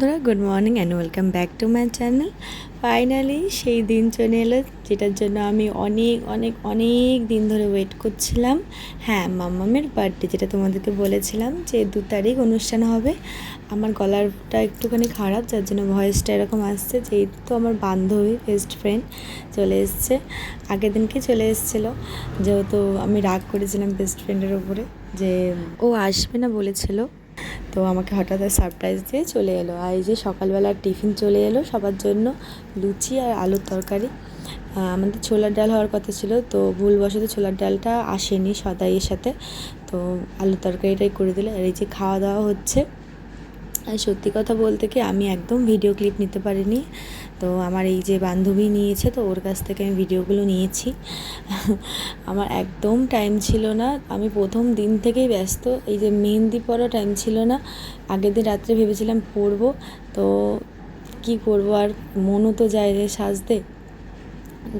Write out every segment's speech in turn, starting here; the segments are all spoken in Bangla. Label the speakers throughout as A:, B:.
A: বন্ধুরা, good morning and welcome back to my channel. Finally সেই দিন চলে এলো যেটার জন্য আমি অনেক অনেক অনেক দিন ধরে ওয়েট করছিলাম। হ্যাঁ, মাম্মামের বার্থডে, যেটা তোমাদেরকে বলেছিলাম যে 2 তারিখ অনুষ্ঠান হবে। আমার গলাটা একটুখানি খারাপ, যার জন্য ভয়েসটা এরকম আসছে। যেই তো আমার বান্ধবী, বেস্ট ফ্রেন্ড চলে এসছে, আগের দিনকে চলে এসেছিলো। যেহেতু আমি রাগ করেছিলাম বেস্ট ফ্রেন্ডের ওপরে যে ও আসবে না বলেছিল, তো আমাকে হঠাৎ সারপ্রাইজ দিয়ে চলে এলো। আর এই যে সকালবেলার টিফিন চলে এলো সবার জন্য, লুচি আর আলুর তরকারি। আমাদের ছোলার ডাল হওয়ার কথা ছিল, তো ভুলবশত ছোলার ডালটা আসেনি সদাইয়ের সাথে, তো আলুর তরকারিটাই করে দিল। আর এই যে খাওয়া দাওয়া হচ্ছে। আর সত্যি কথা বলতে কি, আমি একদম ভিডিও ক্লিপ নিতে পারিনি, তো আমার এই যে বান্ধবী নিয়েছে, তো ওর কাছ থেকে আমি ভিডিওগুলো নিয়েছি। আমার একদম টাইম ছিল না, আমি প্রথম দিন থেকেই ব্যস্ত। এই যে মেহেন্দি পরা টাইম ছিল না, আগের দিন রাত্রে ভেবেছিলাম পরবো, তো কি করব, আর মনও তো যায় রে সাজতে।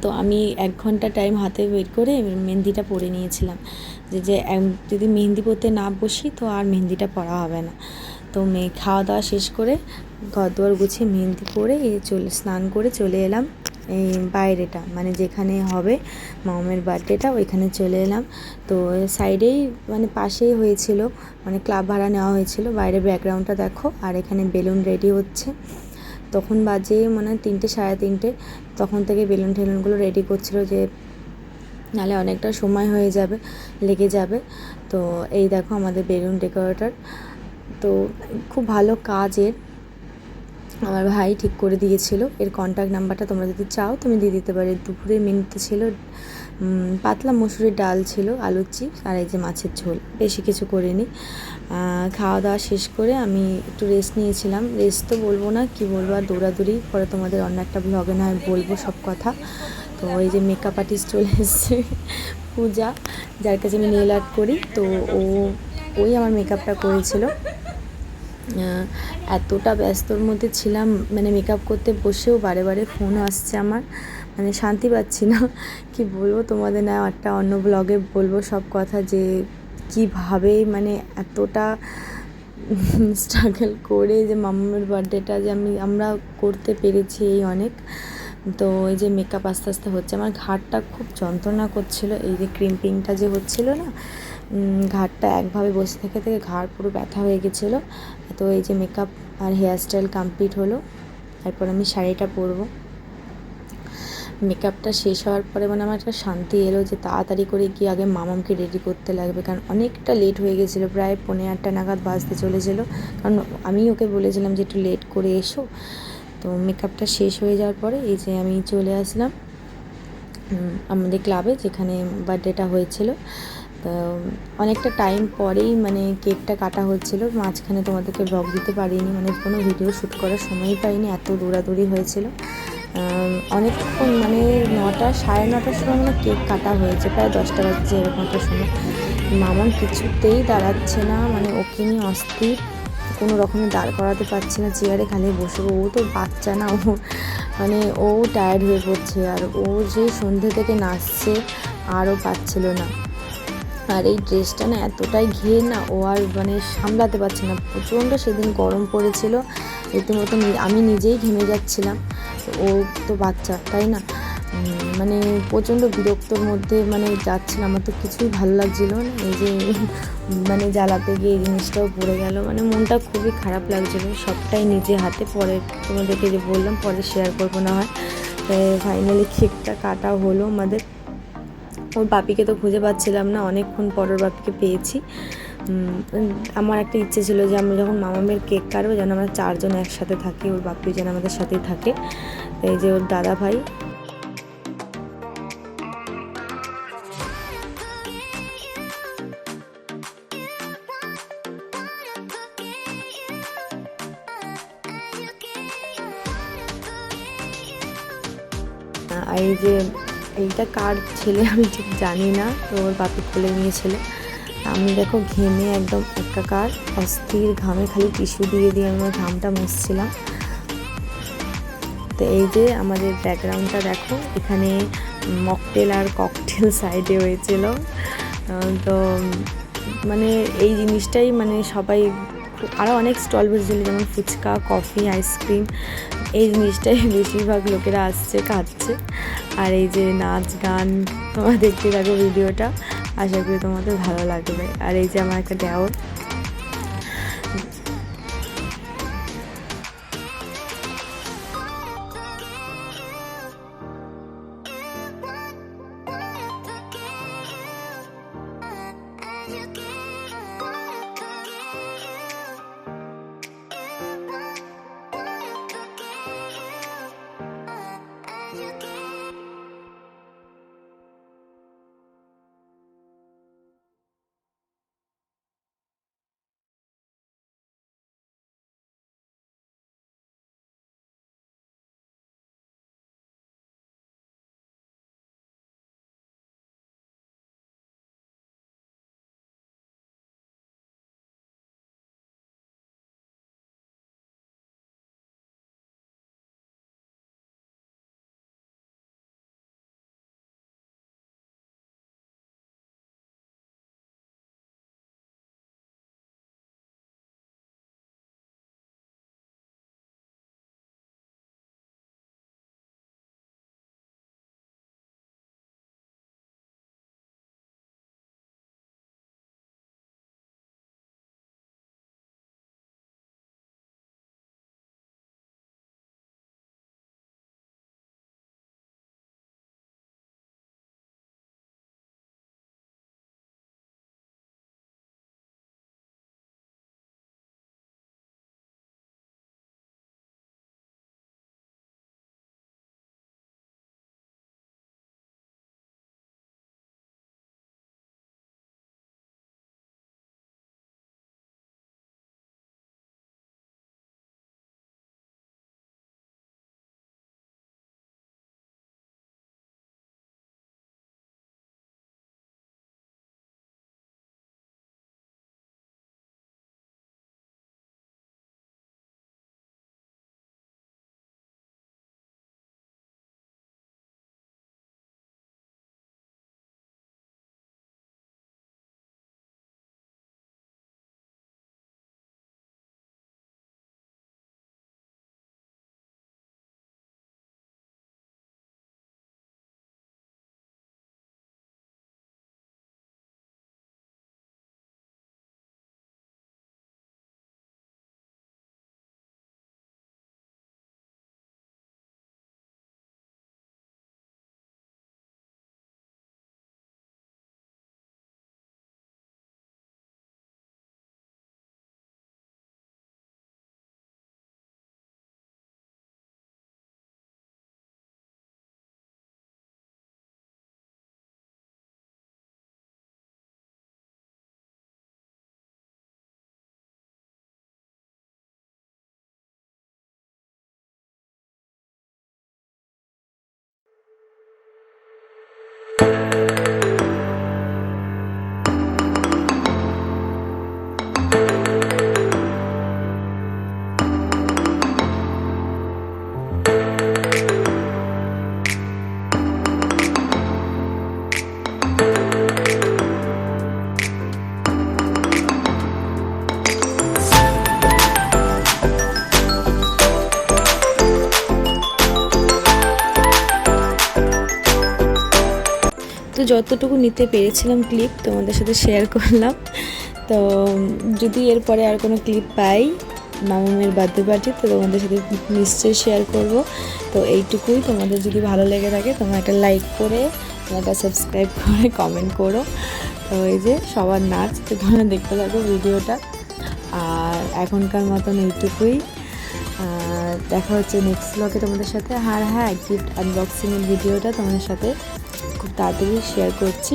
A: তো আমি 1 ঘন্টা টাইম হাতে ওয়েট করে মেহেন্দিটা পরে নিয়েছিলাম, যে যদি মেহেন্দি পরতে না বসি তো আর মেহেন্দিটা পরা হবে না। তো খাওয়া দাওয়া শেষ করে ঘর দুয়ার গুছিয়ে মেহেন্দি পরে স্নান করে চলে এলাম এই বাইরেটা, মানে যেখানে হবে মামামের বার্থডেটা, ওইখানে চলে এলাম। তো সাইডেই মানে পাশেই হয়েছিল, মানে ক্লাব ভাড়া নেওয়া হয়েছিল। বাইরের ব্যাকগ্রাউন্ডটা দেখো, আর এখানে বেলুন রেডি হচ্ছে। তখন বাজে মানে 3টে সাড়ে 3টে, তখন থেকে বেলুন টেলুনগুলো রেডি করছিল, যে নাহলে অনেকটা সময় হয়ে যাবে, লেগে যাবে। তো এই দেখো আমাদের বেলুন ডেকোরেটর, তো খুব ভালো কাজের, আমার ভাই ঠিক করে দিয়েছিল। এর কন্ট্যাক্ট নাম্বারটা তোমরা যদি চাও তুমি দিয়ে দিতে পারি। দুপুরে মেনুতে ছিল পাতলা মসুরির ডাল ছিল, আলুর চিপস, আর এই যে মাছের ঝোল, বেশি কিছু করিনি। খাওয়া দাওয়া শেষ করে আমি একটু রেস্ট নিয়েছিলাম। রেস্ট তো বলবো না, কি বলবো, আর দৌড়াদৌড়ি পরে তোমাদের অন্য একটা ব্লগে নয় বলবো সব কথা। তো এই যে মেকআপ আর্টিস্ট চলে এসছে, পূজা, যার কাছে আমি নেল আর্ট করি, তো ওই আমার মেকআপটা করেছিল। এতটা ব্যস্তর মধ্যে ছিলাম, মানে মেকআপ করতে বসেও বারে বারে ফোন আসছে আমার, মানে শান্তি পাচ্ছি না। কি বলবো তোমাদের, না একটা অন্য ব্লগে বলবো সব কথা, যে কীভাবে মানে এতটা স্ট্রাগল করে যে মাম্মামের বার্থডেটা যে আমরা করতে পেরেছি, এই অনেক। তো এই যে মেকআপ আস্তে আস্তে হচ্ছে, আমার ঘাড়টা খুব যন্ত্রণা করছিল, এই যে ক্রিম্পিংটা যে হচ্ছিল না, ঘাড়টা একভাবে বসে থেকে থেকে ঘাড় পুরো ব্যথা হয়ে গেছিলো। তো এই যে মেকআপ আর হেয়ারস্টাইল কমপ্লিট হলো, তারপর আমি শাড়িটা পরবো। মেকআপটা শেষ হওয়ার পরে মানে আমার একটা শান্তি এলো, যে তাড়াতাড়ি করে গিয়ে আগে মামামকে রেডি করতে লাগবে, কারণ অনেকটা লেট হয়ে গেছিলো, প্রায় 8:45 নাগাদ বাজতে চলেছিলো। কারণ আমি ওকে বলেছিলাম যে একটু লেট করে এসো। তো মেকআপটা শেষ হয়ে যাওয়ার পরে এই যে আমি চলে আসলাম আমাদের ক্লাবে, যেখানে বার্থডেটা হয়েছিল। তো অনেকটা টাইম পরেই মানে কেকটা কাটা হচ্ছিলো, মাঝখানে তোমাদেরকে ব্লগ দিতে পারিনি, মানে কোনো ভিডিও শ্যুট করার সময়ই পাইনি, এত দৌড়াদৌড়ি হয়েছিল। অনেকক্ষণ মানে 9টা সাড়ে 9টার সময় মানে কেক কাটা হয়েছে, প্রায় 10টা বাজছে এরকম একটা সময়। মামা কিছুতেই দাঁড়াচ্ছে না, মানে ওকে নিয়ে অস্থির, কোনো রকমে দাঁড় করাতে পারছি না চেয়ারে, খালি বসে। ও তো বাচ্চা না, ও মানে ও টায়ার্ড হয়ে পড়ছে, আর ও যে সন্ধ্যে থেকে নাচছে আরও পাচ্ছিল না। আর এই ড্রেসটা না এতটাই ঘিরে না, ও আর মানে সামলাতে পারছে না, প্রচণ্ড সেদিন গরম পড়েছিল রীতিমতো, আমি নিজেই ঘেমে যাচ্ছিলাম। ও তো বাচ্চা, তাই না, মানে প্রচণ্ড বিরক্তর মধ্যে মানে যাচ্ছিল, আমার তো কিছুই ভালো লাগছিল না। এই যে মানে জ্বালাতে গিয়ে এই জিনিসটাও পড়ে গেল, মানে মনটা খুবই খারাপ লাগছিলো। সবটাই নিজে হাতে, পরে তোমাদেরকে যে বললাম পরে শেয়ার করবো না হয়। ফাইনালি কেকটা কাটা হলো আমাদের। ওর বাপিকে তো খুঁজে পাচ্ছিলাম না, অনেকক্ষণ পর ওর বাপিকে পেয়েছি। আমার একটা ইচ্ছে ছিল যে আমরা যখন মামামের কেক কাটবো যেন আমরা 4 জন একসাথে থাকি, ওর বাপি যেন আমাদের সাথেই থাকে। এই যে ওর দাদা ভাই, আর এই যে এইটা কার ছেলে আমি ঠিক জানি না, তো ওর বাপি খুলে নিয়েছিল। আমি দেখো ঘেমে একদম একাকার, অস্থির ঘামে, খালি টিস্যু দিয়ে দিয়ে আমি আমার ঘামটা মুছছিলাম। তো এই যে আমাদের ব্যাকগ্রাউন্ডটা দেখো, এখানে মকটেল আর ককটেল সাইডে হয়েছিল। তো মানে এই জিনিসটাই মানে সবাই আরও অনেক স্টল বসেছিল, যেমন ফুচকা, কফি, আইসক্রিম, এই জিনিসটাই বেশিরভাগ লোকেরা আসছে, খাচ্ছে। আর এই যে নাচ গান, তোমরা দেখতে থাকো ভিডিওটা, আশা করি তোমাদের ভালো লাগবে। আর এই যে আমার একটা দেওর, তো যতটুকু নিতে পেরেছিলাম ক্লিপ তোমাদের সাথে শেয়ার করলাম। তো যদি এরপরে আর কোনো ক্লিপ পাই মামামের বার্থডে পার্টি, তো তোমাদের সাথে নিশ্চয়ই শেয়ার করব। তো এইটুকুই, তোমাদের যদি ভালো লেগে থাকে তোমরা একটা লাইক করে, একটা সাবস্ক্রাইব করে, কমেন্ট করো। তো এই যে সবার নাচ, তো তোমরা দেখতে থাকো ভিডিওটা। আর এখনকার মতন এইটুকুই, দেখা হচ্ছে নেক্সট ব্লগে তোমাদের সাথে। আর হ্যাঁ, গিফট আনবক্সিংয়ের ভিডিওটা তোমাদের সাথে খুব তাড়াতাড়ি শেয়ার করছি।